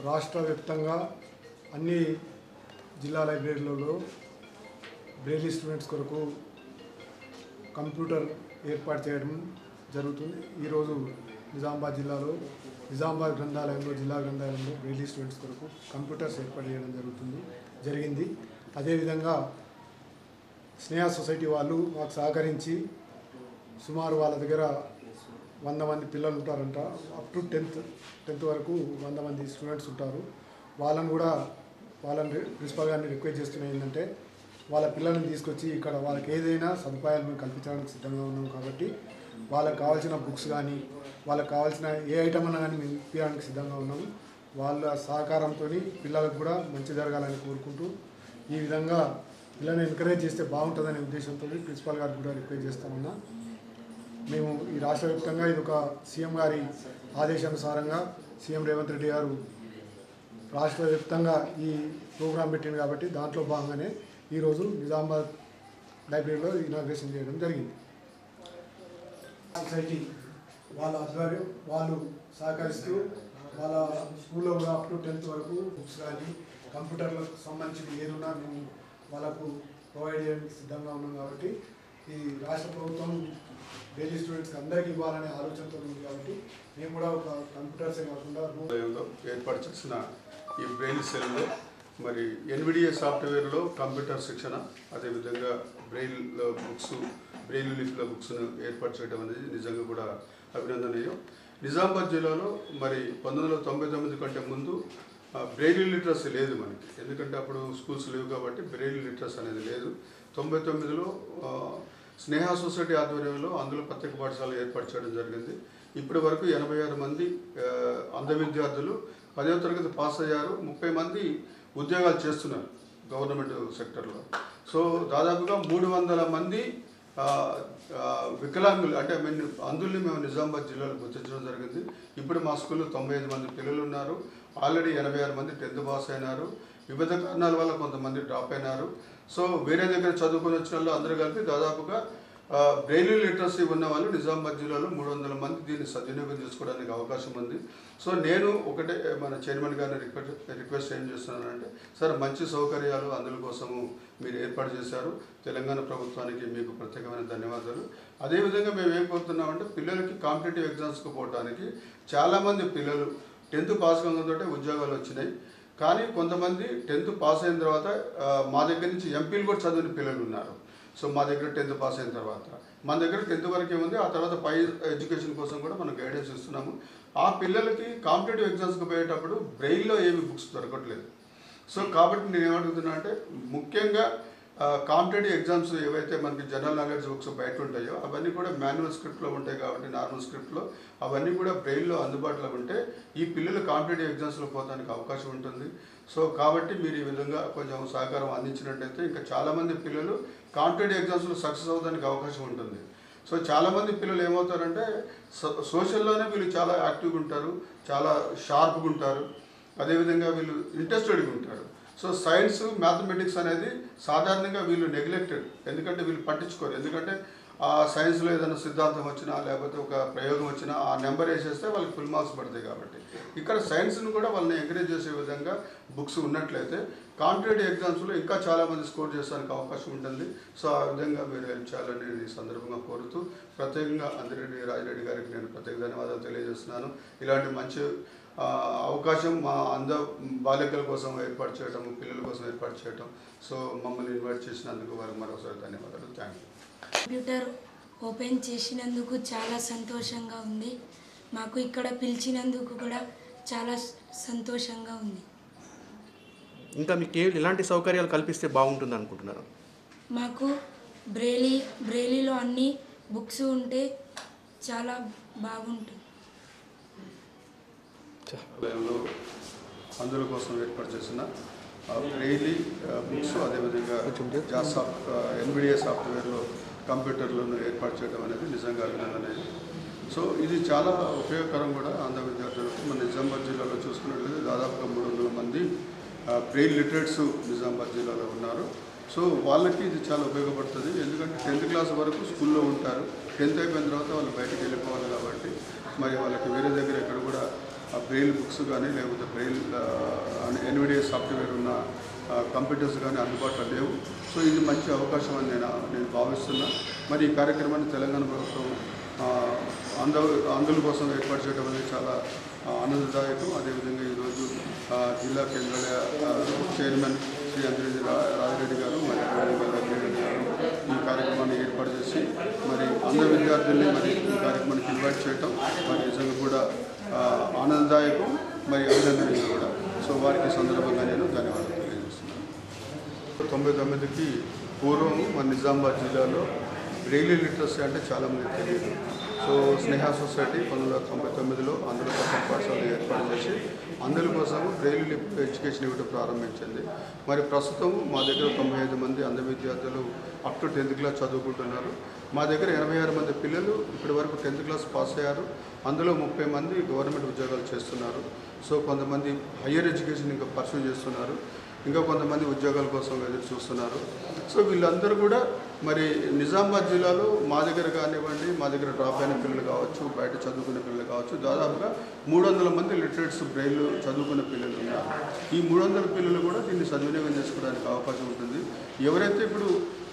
రాష్ట్ర వ్యాప్తంగా అన్ని జిల్లా లైబ్రరీలలో బ్రెయిలీ స్టూడెంట్స్ కొరకు కంప్యూటర్ ఏర్పాటు చేయడం జరుగుతుంది. ఈరోజు నిజామాబాద్ జిల్లాలో నిజామాబాద్ గ్రంథాలయంలో జిల్లా గ్రంథాలయంలో బ్రెయిలీ స్టూడెంట్స్ కొరకు కంప్యూటర్స్ ఏర్పాటు చేయడం జరిగింది. అదేవిధంగా స్నేహ సొసైటీ వాళ్ళు మాకు సహకరించి సుమారు వాళ్ళ దగ్గర 100 మంది పిల్లలు ఉంటారంట. అప్ టు 10th వరకు 100 మంది స్టూడెంట్స్ ఉంటారు. వాళ్ళని ప్రిన్సిపల్ గారిని రిక్వెస్ట్ చేస్తున్నా ఏంటంటే వాళ్ళ పిల్లల్ని తీసుకొచ్చి ఇక్కడ వాళ్ళకి ఏదైనా సదుపాయాలు మేము కల్పించడానికి సిద్ధంగా ఉన్నాం. కాబట్టి వాళ్ళకి కావాల్సిన బుక్స్ కానీ వాళ్ళకి కావాల్సిన ఏ ఐటమ్ అన్నా కానీ మేము ఇప్పించడానికి సిద్ధంగా ఉన్నాము. వాళ్ళ సహకారంతో పిల్లలకు కూడా మంచి జరగాలని కోరుకుంటూ ఈ విధంగా పిల్లల్ని ఎంకరేజ్ చేస్తే బాగుంటుందనే ఉద్దేశంతో ప్రిన్సిపల్ గారికి కూడా రిక్వెస్ట్ చేస్తామన్నా. మేము ఈ రాష్ట్ర వ్యాప్తంగా ఇది ఒక సీఎం గారి ఆదేశానుసారంగా సీఎం రేవంత్ రెడ్డి గారు రాష్ట్ర వ్యాప్తంగా ఈ ప్రోగ్రాం పెట్టింది కాబట్టి దాంట్లో భాగంగానే ఈరోజు నిజామాబాద్ లైబ్రరీలో ఇనాగ్రేషన్ చేయడం జరిగింది. సొసైటీ వాళ్ళ ఆధ్వర్యం వాళ్ళు సహకరిస్తూ వాళ్ళ స్కూల్లో కూడా అప్ టు 10th వరకు బుక్స్ కానీ కంప్యూటర్లకు సంబంధించిన ఏదున్నా మేము వాళ్ళకు ప్రొవైడ్ చేయడానికి సిద్ధంగా ఉన్నాం. కాబట్టి ఈ రాష్ట్ర ప్రభుత్వం బ్రెయిలీ స్టూడెంట్స్కి అందరికీ ఇవ్వాలనే ఆలోచనతో ఉంది. కాబట్టి మేము కూడా ఒక కంప్యూటర్సే కాకుండా ఏర్పాటు చేసిన ఈ బ్రెయిల్ సెల్లో మరి ఎన్విడిఏ సాఫ్ట్వేర్లో కంప్యూటర్ శిక్షణ, అదేవిధంగా బ్రెయిల్ బుక్స్, బ్రెయిల్ లిపిల బుక్స్ను ఏర్పాటు చేయడం అనేది నిజంగా కూడా అభినందనీయం. నిజామాబాద్ జిల్లాలో మరి 1999 కంటే ముందు బ్రెయిల్ లిటరసీ లేదు మనకి. ఎందుకంటే అప్పుడు స్కూల్స్ లేవు కాబట్టి బ్రెయిల్ లిటరసీ అనేది లేదు. 99లో స్నేహ సొసైటీ ఆధ్వర్యంలో అందులో ప్రత్యేక పాఠశాల ఏర్పాటు చేయడం జరిగింది. ఇప్పటి వరకు 86 మంది అంధ విద్యార్థులు 10వ తరగతి పాస్ అయ్యారు. 30 మంది ఉద్యోగాలు చేస్తున్నారు గవర్నమెంట్ సెక్టర్లో. సో దాదాపుగా 300 మంది వికలాంగులు అంటే అందుల్ని మేము నిజామాబాద్ జిల్లాలో గుర్తించడం జరిగింది. ఇప్పుడు మా స్కూల్లో 95 మంది పిల్లలు ఉన్నారు. ఆల్రెడీ 86 మంది 10th పాస్ అయినారు. వివిధ కారణాల వల్ల కొంతమంది డ్రాప్ అయినారు. సో వేరే దగ్గర చదువుకొని వచ్చిన వాళ్ళు అందరూ కలిపి దాదాపుగా బ్రెయిలీ లిటరసీ ఉన్న వాళ్ళు నిజామాబాద్ జిల్లాలో 300 మంది దీన్ని సద్వినియోగం చేసుకోవడానికి అవకాశం ఉంది. సో నేను ఒకటే మన చైర్మన్ గారిని రిక్వెస్ట్ ఏం చేస్తున్నానంటే, సార్ మంచి సౌకర్యాలు అందుల కోసము మీరు ఏర్పాటు చేశారు. తెలంగాణ ప్రభుత్వానికి మీకు ప్రత్యేకమైన ధన్యవాదాలు. అదేవిధంగా మేము ఏం కోరుతున్నామంటే పిల్లలకి కాంపిటేటివ్ ఎగ్జామ్స్కి పోవడానికి చాలామంది పిల్లలు 10th పాస్ కావడంతో ఉద్యోగాలు వచ్చినాయి. కానీ కొంతమంది 10th పాస్ అయిన తర్వాత మా దగ్గర నుంచి ఎంపీలు కూడా చదివిన పిల్లలు ఉన్నారు. సో మా దగ్గర 10th పాస్ అయిన తర్వాత మన దగ్గర 10th వరకే ఉంది. ఆ తర్వాత పై ఎడ్యుకేషన్ కోసం కూడా మనం గైడెన్స్ ఇస్తున్నాము. ఆ పిల్లలకి కాంపిటేటివ్ ఎగ్జామ్స్కి పోయేటప్పుడు బ్రెయిల్లో ఏమి బుక్స్ దొరకట్లేదు. సో కాబట్టి నేను ఏమడుగుతున్నా అంటే ముఖ్యంగా కాంపిటేటివ్ ఎగ్జామ్స్ ఏవైతే మనకి జనరల్ నాలెడ్జ్ బుక్స్ బయట ఉంటాయో అవన్నీ కూడా మాన్యువల్ స్క్రిప్ట్లో ఉంటాయి. కాబట్టి నార్మల్ స్క్రిప్ట్లో అవన్నీ కూడా బ్రెయిల్లో అందుబాటులో ఉంటే ఈ పిల్లలు కాంపిటేటివ్ ఎగ్జామ్స్లో పోవడానికి అవకాశం ఉంటుంది. సో కాబట్టి మీరు ఈ విధంగా కొంచెం సహకారం అందించినట్టయితే ఇంకా చాలామంది పిల్లలు కాంపిటేటివ్ ఎగ్జామ్స్లో సక్సెస్ అవ్వడానికి అవకాశం ఉంటుంది. సో చాలామంది పిల్లలు ఏమవుతారంటే సోషల్లోనే వీళ్ళు చాలా యాక్టివ్గా ఉంటారు, చాలా షార్ప్గా ఉంటారు, అదేవిధంగా వీళ్ళు ఇంట్రెస్టెడ్గా ఉంటారు. సో సైన్స్, మ్యాథమెటిక్స్ అనేది సాధారణంగా వీళ్ళు నెగ్లెక్టెడ్, ఎందుకంటే వీళ్ళు పట్టించుకోరు. ఎందుకంటే ఆ సైన్స్లో ఏదైనా సిద్ధాంతం వచ్చినా లేకపోతే ఒక ప్రయోగం వచ్చినా ఆ నెంబర్ వేసేస్తే వాళ్ళకి ఫుల్ మార్క్స్ పడతాయి. కాబట్టి ఇక్కడ సైన్స్ను కూడా వాళ్ళని ఎంకరేజ్ చేసే విధంగా బుక్స్ ఉన్నట్లయితే కాంపిటేటివ్ ఎగ్జామ్స్లో ఇంకా చాలామంది స్కోర్ చేసడానికి అవకాశం ఉంటుంది. సో ఆ విధంగా మీరు హెల్ప్ చేయాలని ఈ సందర్భంగా కోరుతూ ప్రత్యేకంగా అందిరెడ్డి రాజిరెడ్డి గారికి నేను ప్రత్యేక ధన్యవాదాలు తెలియజేస్తున్నాను. ఇలాంటి మంచి అవకాశం మా బాలికల కోసం ఏర్పాటు చేయడం, పిల్లల కోసం ఏర్పాటు చేయడం, సో మమ్మల్ని ఇన్వైట్ చేసినందుకు వారికి మరోసారి ధన్యవాదాలు. Thank you. కంప్యూటర్ ఓపెన్ చేసినందుకు చాలా సంతోషంగా ఉంది. మాకు ఇక్కడ పిలిచినందుకు కూడా చాలా సంతోషంగా ఉంది. ఇంకా మీకు ఎలాంటి సౌకర్యాలు కల్పిస్తే బాగుంటుంది అనుకుంటున్నారు? మాకు బ్రెయిలీలో అన్ని బుక్స్ ఉంటే చాలా బాగుంటుంది. అందుల కోసం ఏర్పాటు చేసిన బ్రెయిలీ బుక్స్, అదేవిధంగా ఎన్విడిఏ సాఫ్ట్వేర్లో కంప్యూటర్లను ఏర్పాటు చేయడం అనేది నిజంగా అభినందనీయం. సో ఇది చాలా ఉపయోగకరం కూడా అంధ విద్యార్థులకు. మన నిజామాబాద్ జిల్లాలో చూసుకున్నట్లయితే దాదాపుగా 300 మంది బ్రెయిల్ లిటరేట్స్ నిజామాబాద్ జిల్లాలో ఉన్నారు. సో వాళ్ళకి ఇది చాలా ఉపయోగపడుతుంది. ఎందుకంటే 10th క్లాస్ వరకు స్కూల్లో ఉంటారు. 10th అయిపోయిన తర్వాత వాళ్ళు బయటకు వెళ్ళిపోవాలి కాబట్టి మరి వాళ్ళకి వేరే దగ్గర ఎక్కడ కూడా బ్రెయిల్ బుక్స్ కానీ లేకపోతే బ్రెయిల్ ఎన్విడిఎస్ సాఫ్ట్వేర్ ఉన్న కంప్యూటర్స్ కానీ అందుబాటులో లేవు. సో ఇది మంచి అవకాశం అని నేను భావిస్తున్నా. మరి ఈ కార్యక్రమాన్ని తెలంగాణ ప్రభుత్వం ఆందోళన కోసం ఏర్పాటు చేయడం అనేది చాలా ఆనందదాయకం. అదేవిధంగా ఈరోజు జిల్లా కేంద్రాలయ చైర్మన్ శ్రీ అంజరెడ్డి రాజిరెడ్డి గారు మరి రెడ్డి గారు ఈ కార్యక్రమాన్ని ఏర్పాటు చేసి మరి అందరు విద్యార్థుల్ని మరి ఈ కార్యక్రమానికి ఇన్వైట్ చేయటం మరి నిజంగా కూడా ఆనందదాయకం, మరి అభినందనీయం కూడా. సో వారికి సందర్భంగా నేను ధన్యవాదాలు తెలియజేస్తున్నాను. 99కి పూర్వం మన నిజామాబాద్ జిల్లాలో బ్రెయిలీ లిటరసీ అంటే చాలామంది తెలియదు. సో స్నేహ సొసైటీ 1999లో అందులో కొత్త పాఠశాలను ఏర్పాటు చేసి అందుల కోసం బ్రెయిలీ ఎడ్యుకేషన్ ఇవ్వడం ప్రారంభించింది. మరి ప్రస్తుతం మా దగ్గర 95 మంది అంధ విద్యార్థులు అప్ టు 10th క్లాస్ చదువుకుంటున్నారు. మా దగ్గర 86 మంది పిల్లలు ఇప్పటి వరకు 10th క్లాస్ పాస్ అయ్యారు. అందులో 30 మంది గవర్నమెంట్ ఉద్యోగాలు చేస్తున్నారు. సో కొంతమంది హయ్యర్ ఎడ్యుకేషన్ ఇంకా పర్సూ చేస్తున్నారు, ఇంకా కొంతమంది ఉద్యోగాల కోసం ఎదురు చూస్తున్నారు. సో వీళ్ళందరూ కూడా మరి నిజామాబాద్ జిల్లాలో మా దగ్గర కానివ్వండి, మా దగ్గర డ్రాప్ అయిన పిల్లలు కావచ్చు, బయట చదువుకునే పిల్లలు కావచ్చు, దాదాపుగా 300 మంది లిటరేట్స్ బ్రెయిల్ చదువుకునే పిల్లలు ఉన్నారు. ఈ 300 పిల్లలు కూడా దీన్ని సద్వినియోగం చేసుకోవడానికి అవకాశం ఉంటుంది. ఎవరైతే ఇప్పుడు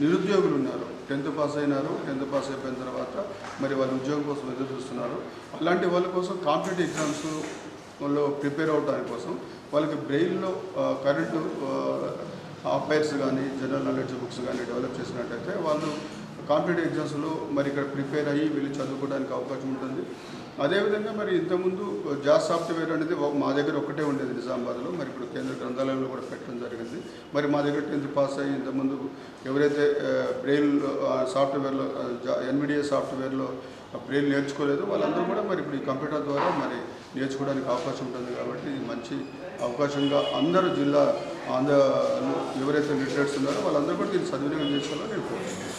నిరుద్యోగులు ఉన్నారో, 10th పాస్ అయినారు, 10th పాస్ అయిపోయిన తర్వాత మరి వాళ్ళ ఉద్యోగం కోసం ఎదురు చూస్తున్నారు, అలాంటి వాళ్ళ కోసం కాంపిటేటివ్ ఎగ్జామ్స్లో ప్రిపేర్ అవడానికి కోసం వాళ్ళకి బ్రెయిల్లో కరెంటు అఫైర్స్ కానీ జనరల్ నాలెడ్జ్ బుక్స్ కానీ డెవలప్ చేసినట్టయితే వాళ్ళు కాంపిటేటివ్ ఎగ్జామ్స్లో మరి ఇక్కడ ప్రిపేర్ అయ్యి వీళ్ళు చదువుకోవడానికి అవకాశం ఉంటుంది. అదేవిధంగా మరి ఇంతకుముందు జాస్ సాఫ్ట్వేర్ అనేది మా దగ్గర ఒకటే ఉండేది నిజామాబాద్లో, మరి ఇప్పుడు కేంద్ర గ్రంథాలయంలో కూడా పెట్టడం జరిగింది. మరి మా దగ్గర 10th పాస్ అయ్యి ఇంతకుముందు ఎవరైతే బ్రెయిల్ సాఫ్ట్వేర్లో ఎన్విడిఎస్ సాఫ్ట్వేర్లో బ్రెయిల్ నేర్చుకోలేదు వాళ్ళందరూ కూడా మరి ఇప్పుడు ఈ కంప్యూటర్ ద్వారా మరి నేర్చుకోవడానికి అవకాశం ఉంటుంది. కాబట్టి ఇది మంచి అవకాశంగా అందరూ జిల్లా ఎవరైతే లిటరేట్స్ ఉన్నారో వాళ్ళందరూ కూడా దీన్ని సద్వినియోగం చేసుకోవాలని నేను కోరుతున్నాను.